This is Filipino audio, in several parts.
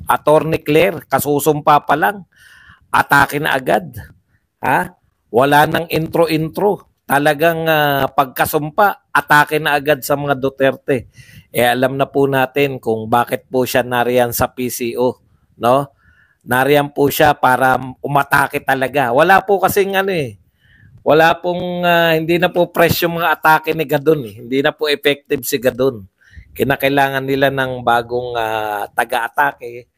Attorney Claire, kasusumpa pa lang, atake na agad. Ha? Wala nang intro-intro. Talagang pagkasumpa, atake na agad sa mga Duterte. Alam na po natin kung bakit po siya nariyan sa PCO, no? Nariyan po siya para umatake talaga. Wala po kasing wala pong hindi na po fresh yung mga atake ni Gadon eh. Hindi na po effective si Gadon. Kinakailangan nila ng bagong taga-atake.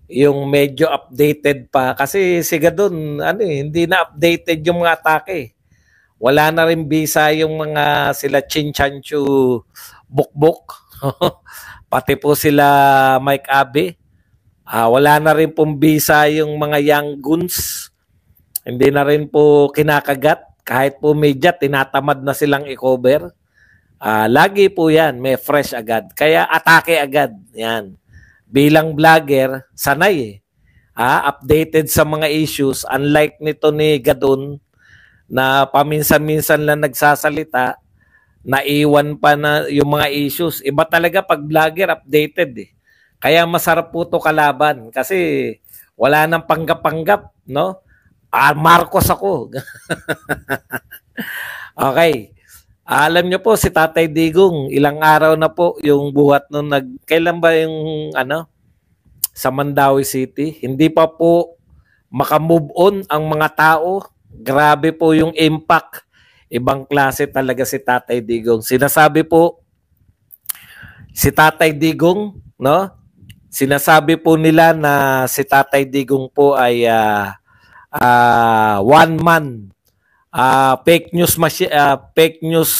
Yung medyo updated pa kasi si Gadon hindi na updated yung mga atake. Wala na rin bisa yung mga sila Chin Chanchu Bukbuk. Pati po sila Mike Abe. Wala na rin pong bisa yung mga young goons. Hindi na rin po kinakagat. Kahit po media, tinatamad na silang i-cover. Lagi po yan, may fresh agad. Kaya atake agad. Yan. Bilang vlogger, sanay updated sa mga issues. Unlike nito ni Gadon, na paminsan-minsan lang nagsasalita, naiwan pa na yung mga issues. Iba talaga pag vlogger, updated eh. Kaya masarap po to kalaban kasi wala nang panggap-panggap, no? Marcos ako. Okay. Alam nyo po si Tatay Digong, ilang araw na po yung buhat nung kailan ba yung sa Mandawi City? Hindi pa po makamove on ang mga tao. Grabe po yung impact. Ibang klase talaga si Tatay Digong. Sinasabi po si Tatay Digong, no? Sinasabi po nila na si Tatay Digong po ay one man fake news fake news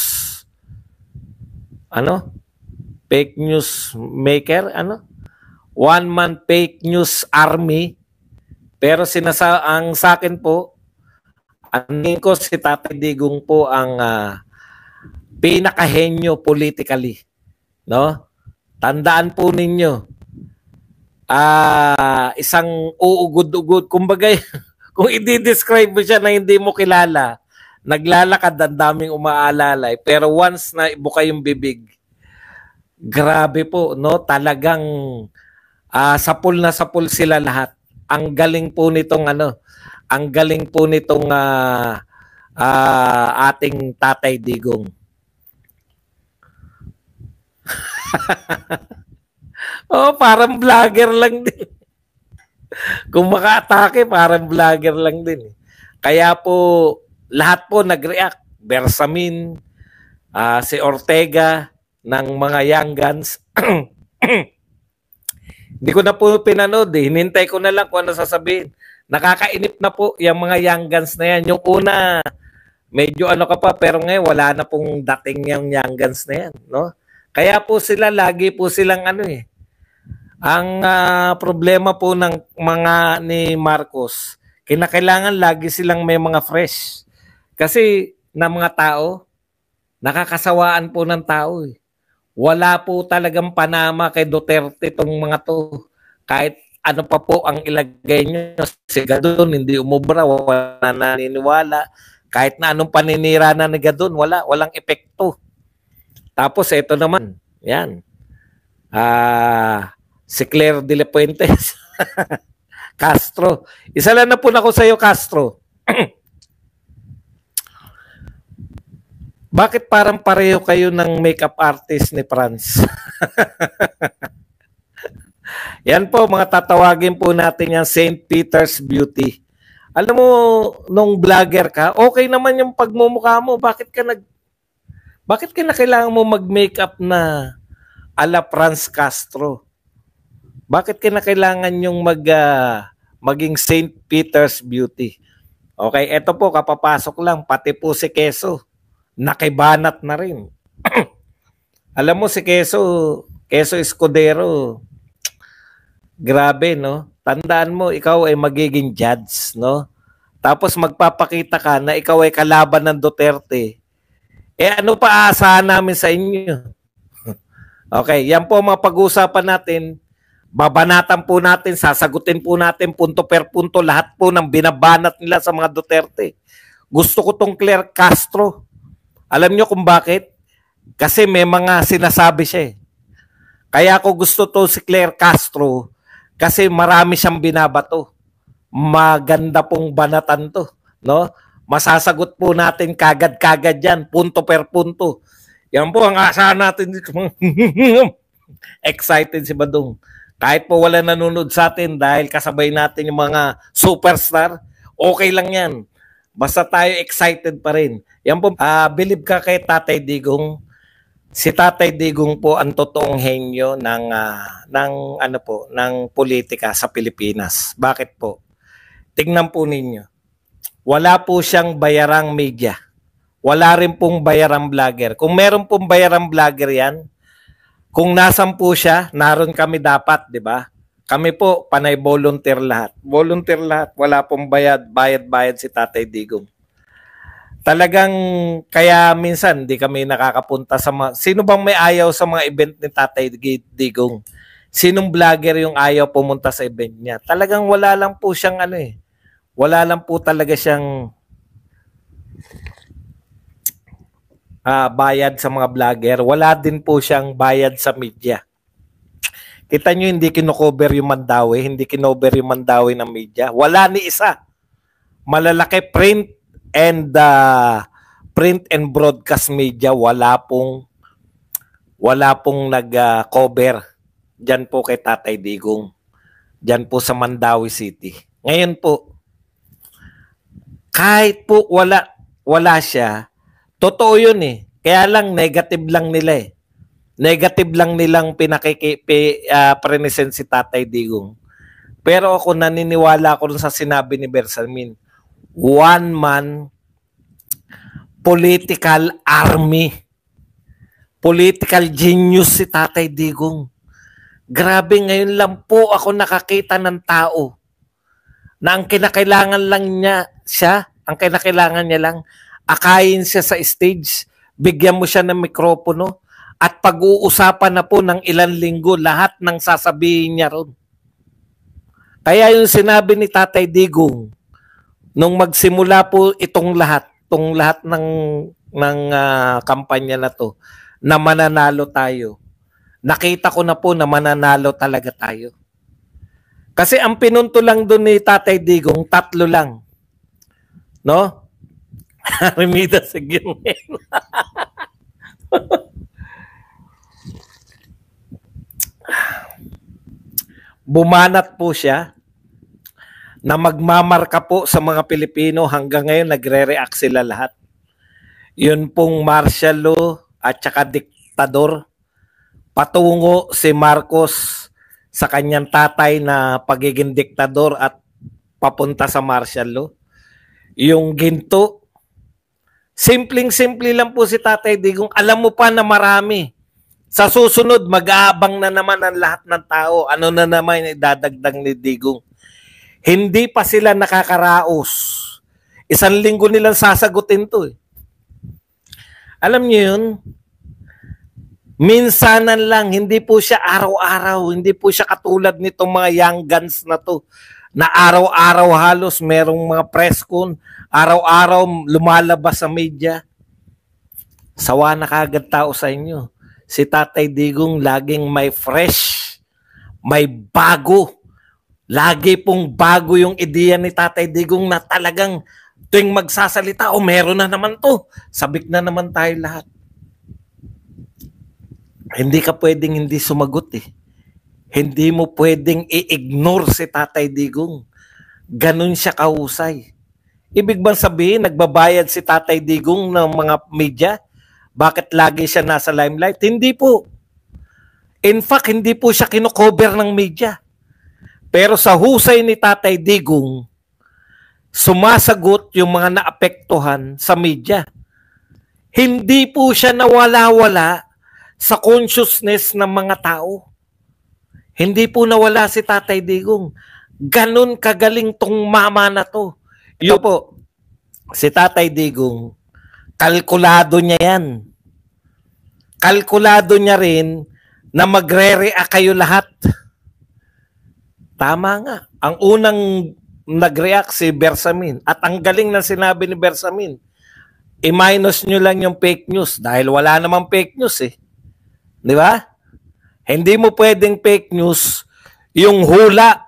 fake news maker one man fake news army. Pero ang sa akin po, anin ko si Tatay Digong po ang pinakahenyo politically, no? Tandaan po ninyo, isang uugod-ugod, kumbaga kung i-describe mo siya na hindi mo kilala, naglalakad, ang daming umaalalay, pero once na ibuka yung bibig, grabe po, no? Talagang sapul na sapul sila lahat. Ang galing po nitong ang galing po nitong ating Tatay Digong. Parang vlogger lang din. Kung maka-atake, parang vlogger lang din. Kaya po, lahat po nag-react. Bersamin, si Ortega, ng mga young guns. Hindi ko na po pinanood eh. Hinintay ko na lang kung ano sasabihin. Nakakainip na po yung mga young guns na yan. Yung una, medyo ka pa, pero ngayon wala na pong dating yung young guns na yan. No? Kaya po sila, lagi po silang ang problema po ng mga ni Marcos, kinakailangan lagi silang may mga fresh. Kasi na mga tao, nakakasawaan po ng tao eh. Wala po talagang panama kay Duterte itong mga to. Kahit ano pa po ang ilagay nyo, si Gadon hindi umubra, wala naniniwala. Kahit na anong paninira na ni Gadon, walang epekto. Tapos ito naman, yan. Si Claire de la Fuentes. Castro. Isa lang na po na ko sa iyo, Castro. Bakit parang pareho kayo ng makeup artist ni Franz? Yan po, mga tatawagin po natin yan, St. Peter's Beauty. Alam mo, nung vlogger ka, okay naman yung pagmumukha mo. Bakit ka na kailangan mo mag-makeup na ala Franz Castro? Bakit ka na kailangan yung maging St. Peter's Beauty? Okay, eto po, kapapasok lang, pati po si Quezon. Nakibanat na rin. Alam mo si Quezon Escudero, grabe, no? Tandaan mo, ikaw ay magiging judge, no? Tapos magpapakita ka na ikaw ay kalaban ng Duterte. Ano pa aasahan namin sa inyo? Okay, yan po mga pag-uusapan natin. Babanatan po natin, sasagutin po natin punto per punto lahat po ng binabanat nila sa mga Duterte. Gusto ko tong Claire Castro. Alam nyo kung bakit? Kasi may mga sinasabi siya eh. Kaya ako gusto to si Claire Castro Kasi marami siyang binabato. Maganda pong banatan to, no? Masasagot po natin kagad-kagad yan, punto per punto. Yan po ang asahan natin dito. Excited si Badong. Kahit po wala nanonood sa atin dahil kasabay natin yung mga superstar, okay lang yan. Basta tayo excited pa rin. Yan po, believe ka kay Tatay Digong. Si Tatay Digong po ang totoong henyo ng politika sa Pilipinas. Bakit po? Tingnan po ninyo. Wala po siyang bayarang media. Wala rin pong bayarang vlogger. Kung meron pong bayarang vlogger yan, kung nasan po siya, naroon kami dapat, di ba? Kami po, panay volunteer lahat. Volunteer lahat. Wala pong bayad si Tatay Digong. Talagang, kaya minsan, di kami nakakapunta sa mga... Sino bang may ayaw sa mga event ni Tatay Digong? Sinong vlogger yung ayaw pumunta sa event niya? Talagang wala lang po siyang wala lang po talaga siyang bayad sa mga vlogger. Wala din po siyang bayad sa media. Kita nyo, hindi kinocover yung Mandawi, hindi kinover yung Mandawi ng media. Wala ni isa. Malalaki print and broadcast media, wala pong nag-cover. Diyan po kay Tatay Digong. Diyan po sa Mandawi City. Ngayon po, kahit po wala siya, totoo yun eh. Kaya lang, negative lang nila eh. Negative lang nilang present si Tatay Digong. Pero ako naniniwala ako sa sinabi ni Bersamin. One man political army. Political genius si Tatay Digong. Grabe, ngayon lang po ako nakakita ng tao na ang kinakailangan lang ang kinakailangan niya lang, akayin siya sa stage, bigyan mo siya ng mikropono, at pag-uusapan na po ng ilang linggo lahat ng sasabihin niya ron. Kaya yung sinabi ni Tatay Digong, nung magsimula po itong lahat ng kampanya na to, na mananalo tayo, nakita ko na po na mananalo talaga tayo. Kasi ang pinunto lang doon ni Tatay Digong, 3 lang. No? Remida sa Gilmen. Bumanat po siya na magmamarka po sa mga Pilipino. Hanggang ngayon nagre-react sila lahat. Yun pong martial law at saka diktador. Patungo si Marcos sa kanyang tatay na pagiging diktador at papunta sa martial law. Yung ginto, simpleng-simple lang po si Tatay Digong. Alam mo pa na marami. Sa susunod, mag-aabang na naman ang lahat ng tao. Ano na naman idadagdag ni Digong? Hindi pa sila nakakaraos. 1 linggo nilang sasagutin to eh. Alam niyo yun? Minsanan lang, hindi po siya araw-araw, hindi po siya katulad nitong mga young guns na to, na araw-araw halos merong mga press con, araw-araw lumalabas sa media. Sawa na kagad tao sa inyo. Si Tatay Digong laging may fresh, may bago. Lagi pong bago yung ideya ni Tatay Digong na talagang tuwing magsasalita, meron na naman to. Sabik na naman tayo lahat. Hindi ka pwedeng hindi sumagot eh. Hindi mo pwedeng i-ignore si Tatay Digong. Ganun siya kahusay. Ibig bang sabihin, nagbabayad si Tatay Digong ng mga media? Bakit lagi siya nasa limelight? Hindi po. In fact, hindi po siya kinocover ng media. Pero sa husay ni Tatay Digong, sumasagot yung mga naapektuhan sa media. Hindi po siya nawala-wala sa consciousness ng mga tao. Hindi po nawala si Tatay Digong. Ganun kagaling tong mama na to. Yun po, si Tatay Digong, kalkulado niya yan. Kalkulado niya rin na magre-react kayo lahat. Tama nga. Ang unang nag-react si Bersamin. At ang galing na sinabi ni Bersamin, i-minus nyo lang yung fake news dahil wala namang fake news eh. Di ba? Hindi mo pwedeng fake news Yung hula.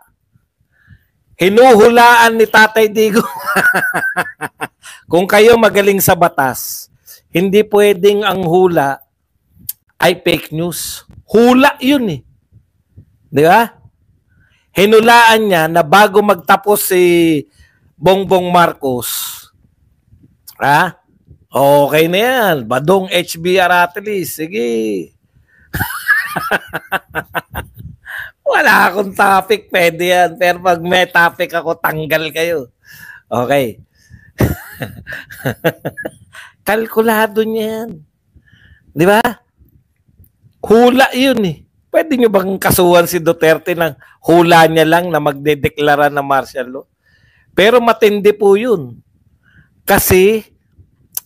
Hinuhulaan ni Tatay Digong. Kung kayo magaling sa batas, hindi pwedeng ang hula ay fake news. Hula yun eh. Di ba? Hinulaan niya na bago magtapos si Bongbong Marcos, okay na yan. Badong HBR at least. Sige. Wala akong topic, pwede yan. Pero pag may topic ako, tanggal kayo. Okay. Kalkulado niya yan. Di ba? Hula yun eh. Pwede nyo bang kasuhan si Duterte ng hula niya lang na magdedeklara ng martial law? Pero matindi po yun. Kasi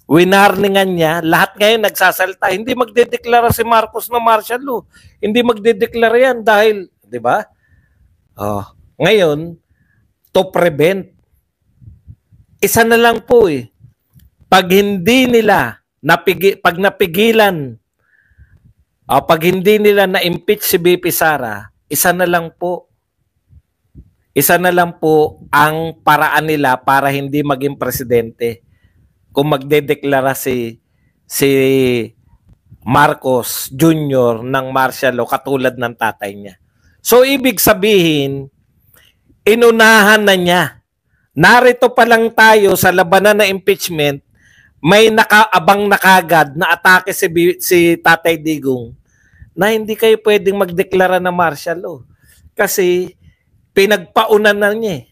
winarningan niya, lahat ngayon nagsasalta, hindi magdedeklara si Marcos ng martial law. Hindi magdedeklara yan dahil, di ba? Ngayon, to prevent, isa na lang po eh. Pag hindi nila, pag napigilan, pag hindi nila na-impeach si BP Sara, isa na lang po ang paraan nila para hindi maging presidente. Kung magdedeklara si Marcos Jr. ng martial law katulad ng tatay niya. So, ibig sabihin, inunahan na niya. Narito pa lang tayo sa labanan na impeachment, may nakaabang na kagad na atake si Tatay Digong na hindi kayo pwedeng magdeklara ng martial law. Kasi pinagpaunan na niya eh.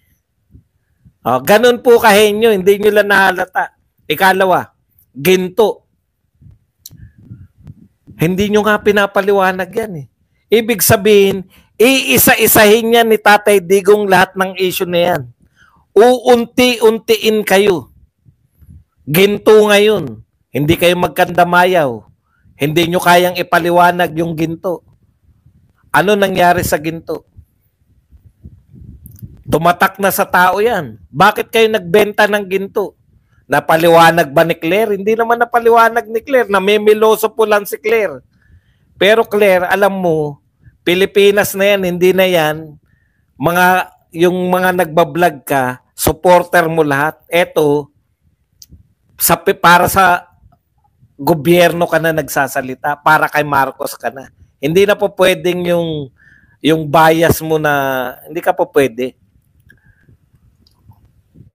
Ganun po kahenyo, hindi nyo lang nahalata. Ikalawa, ginto. Hindi nyo nga pinapaliwanag yan eh. Ibig sabihin, iisa-isahin yan ni Tatay Digong lahat ng issue na yan. Uunti-untiin kayo. Ginto ngayon. Hindi kayo magkandamayaw. Hindi nyo kayang ipaliwanag yung ginto. Ano nangyari sa ginto? Tumatak na sa tao yan. Bakit kayo nagbenta ng ginto? Napaliwanag ba ni Claire? Hindi naman napaliwanag ni Claire. Namimiloso po lang si Claire. Pero Claire, alam mo, Pilipinas na yan, hindi na yan. Yung mga nagbablog ka, supporter mo lahat. Eto, para sa gobyerno ka na nagsasalita, para kay Marcos ka na. Hindi na po pwedeng yung bias mo na, hindi ka po pwede.